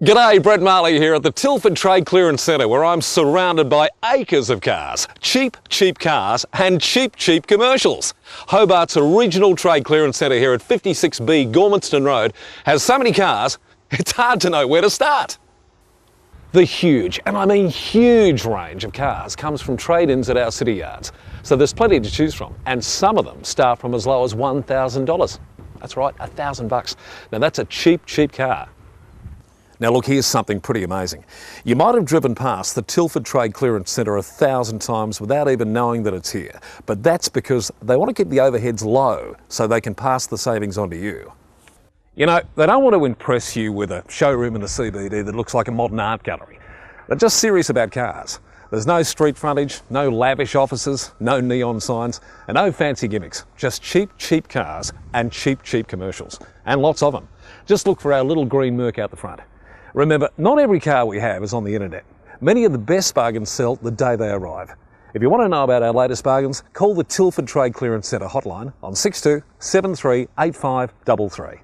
G'day, Brett Marley here at the Tilford Trade Clearance Centre, where I'm surrounded by acres of cars. Cheap cars and cheap commercials. Hobart's original trade clearance centre here at 56B Gormanston Road has so many cars, it's hard to know where to start. The huge, and I mean huge, range of cars comes from trade-ins at our city yards. So there's plenty to choose from, and some of them start from as low as $1,000. That's right, $1,000. Now that's a cheap car. Now look, here's something pretty amazing. You might have driven past the Tilford Trade Clearance Centre 1,000 times without even knowing that it's here. But that's because they want to keep the overheads low so they can pass the savings on to you. You know, they don't want to impress you with a showroom in the CBD that looks like a modern art gallery. They're just serious about cars. There's no street frontage, no lavish offices, no neon signs, and no fancy gimmicks. Just cheap cars and cheap commercials. And lots of them. Just look for our little green Merc out the front. Remember, not every car we have is on the internet. Many of the best bargains sell the day they arrive. If you want to know about our latest bargains, call the Tilford Trade Clearance Centre hotline on 62 73 8533.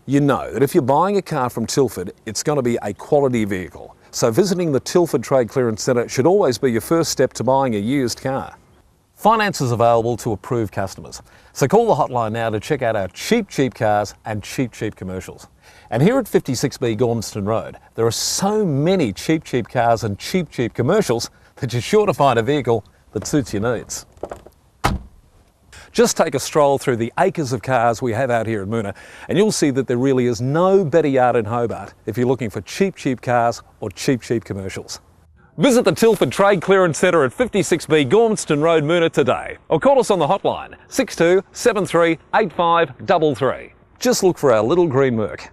You know that if you're buying a car from Tilford, it's going to be a quality vehicle. So visiting the Tilford Trade Clearance Centre should always be your first step to buying a used car. Finance is available to approved customers. So call the hotline now to check out our cheap cars and cheap commercials. And here at 56B Gormanston Road, there are so many cheap cars and cheap commercials that you're sure to find a vehicle that suits your needs. Just take a stroll through the acres of cars we have out here at Moona, and you'll see that there really is no better yard in Hobart if you're looking for cheap cars or cheap commercials. Visit the Tilford Trade Clearance Centre at 56B Gormanston Road, Moona today, or call us on the hotline 62 73 8533. Just look for our little green Merc.